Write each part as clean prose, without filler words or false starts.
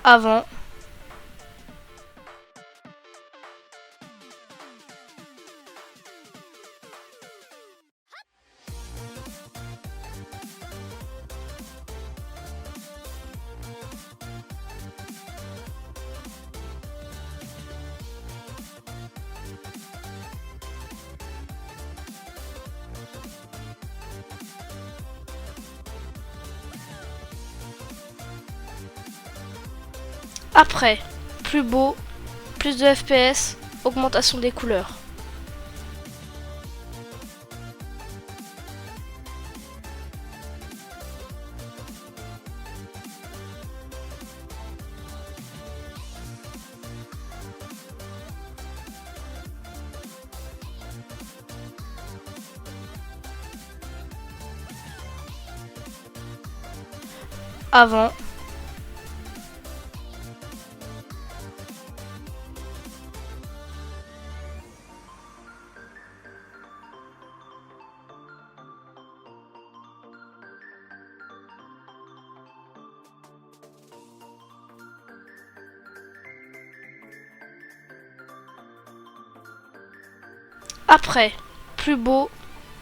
avant, après, plus beau, plus de FPS, augmentation des couleurs. Avant, après, plus beau,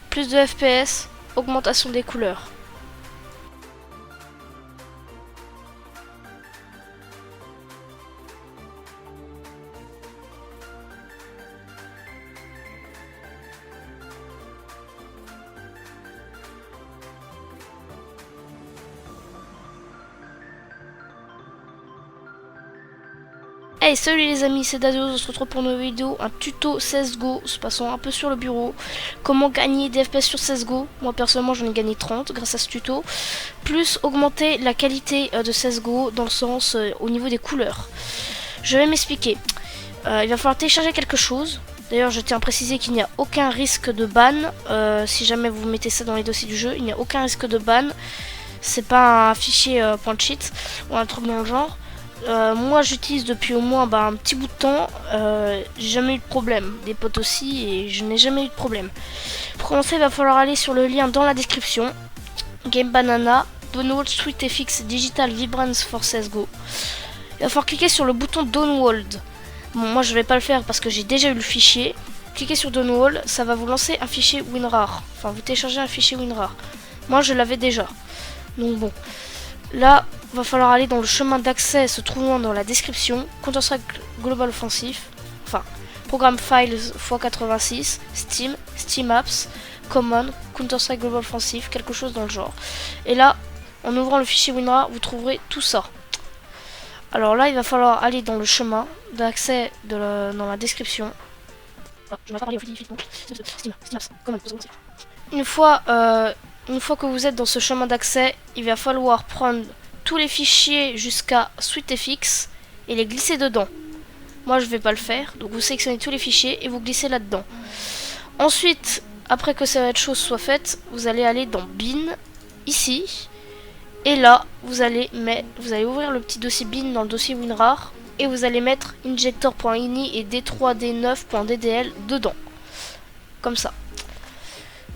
plus de FPS, augmentation des couleurs. Hey, salut les amis, c'est Dados, on se retrouve pour une nouvelle vidéo, un tuto CSGO, se passant un peu sur le bureau. Comment gagner des FPS sur CSGO. Moi personnellement j'en ai gagné 30 grâce à ce tuto. Plus augmenter la qualité de CSGO dans le sens au niveau des couleurs. Je vais m'expliquer. Il va falloir télécharger quelque chose. D'ailleurs je tiens à préciser qu'il n'y a aucun risque de ban. Si jamais vous mettez ça dans les dossiers du jeu, il n'y a aucun risque de ban. C'est pas un fichier .cheat ou un truc dans le genre. Moi j'utilise depuis au moins un petit bout de temps, j'ai jamais eu de problème, des potes aussi, et je n'ai jamais eu de problème. Pour commencer il va falloir aller sur le lien dans la description, Game Banana, Download SweetFX Digital Vibrance for CSGO. Il va falloir cliquer sur le bouton Download. Bon, moi je vais pas le faire parce que j'ai déjà eu le fichier. Cliquez sur Download, ça va vous lancer un fichier WinRAR, enfin vous téléchargez un fichier WinRAR. Moi je l'avais déjà, donc bon. Là, il va falloir aller dans le chemin d'accès se trouvant dans la description, Counter-Strike Global Offensive, enfin, Programme Files x86, Steam, Steam Apps, Common, Counter-Strike Global Offensive, quelque chose dans le genre. Et là, en ouvrant le fichier WinRAR, vous trouverez tout ça. Alors là, il va falloir aller dans le chemin d'accès dans la description. Une fois que vous êtes dans ce chemin d'accès, il va falloir prendre tous les fichiers jusqu'à SweetFX et les glisser dedans. Moi je vais pas le faire, donc vous sélectionnez tous les fichiers et vous glissez là-dedans. Ensuite, après que cette chose soit faite, vous allez aller dans Bin, ici, et là vous allez ouvrir le petit dossier Bin dans le dossier WinRAR et vous allez mettre injector.ini et d3d9.ddl dedans, comme ça.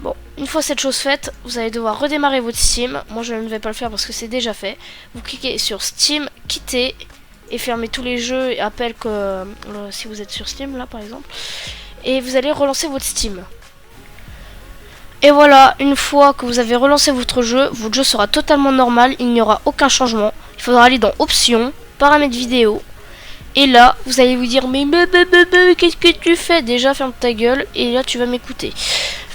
Bon, une fois cette chose faite, vous allez devoir redémarrer votre Steam. Moi je ne vais pas le faire parce que c'est déjà fait. Vous cliquez sur Steam, quitter et fermez tous les jeux et appels que si vous êtes sur Steam là par exemple. Et vous allez relancer votre Steam. Et voilà, une fois que vous avez relancé votre jeu sera totalement normal, il n'y aura aucun changement. Il faudra aller dans Options, Paramètres vidéo. Et là, vous allez vous dire mais qu'est-ce que tu fais? Déjà ferme ta gueule et là tu vas m'écouter.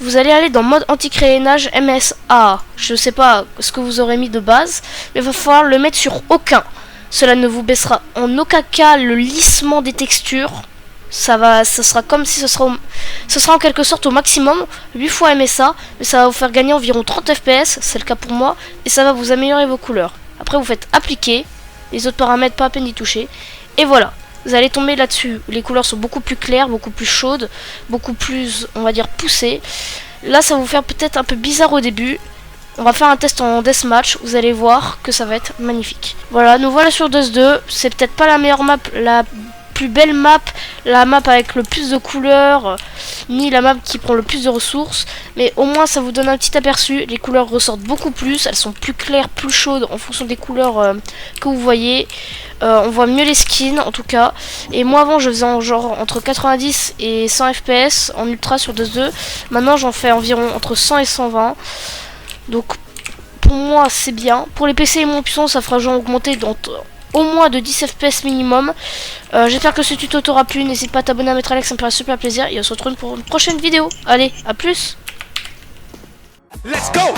Vous allez aller dans mode anti-crénage MSA. Je sais pas ce que vous aurez mis de base, mais il va falloir le mettre sur aucun. Cela ne vous baissera en aucun cas le lissement des textures. Ça sera comme si ce sera en quelque sorte au maximum 8 fois MSA, mais ça va vous faire gagner environ 30 FPS, c'est le cas pour moi, et ça va vous améliorer vos couleurs. Après vous faites appliquer, les autres paramètres pas à peine d'y toucher, et voilà. Vous allez tomber là-dessus. Les couleurs sont beaucoup plus claires, beaucoup plus chaudes, beaucoup plus, on va dire, poussées. Là, ça va vous faire peut-être un peu bizarre au début. On va faire un test en deathmatch. Vous allez voir que ça va être magnifique. Voilà, nous voilà sur Dust 2. C'est peut-être pas la meilleure map, la plus belle map, la map avec le plus de couleurs, ni la map qui prend le plus de ressources. Mais au moins ça vous donne un petit aperçu. Les couleurs ressortent beaucoup plus, elles sont plus claires, plus chaudes en fonction des couleurs que vous voyez. On voit mieux les skins en tout cas. Et moi avant je faisais genre entre 90 et 100 fps en ultra sur 2.2. Maintenant j'en fais environ entre 100 et 120. Donc pour moi c'est bien. Pour les PC les moins puissants ça fera genre augmenter dans au moins de 10 fps minimum. J'espère que ce tuto t'aura plu. N'hésite pas à t'abonner, à mettre un like, ça me ferait super plaisir. Et on se retrouve pour une prochaine vidéo. Allez, à plus. Let's go!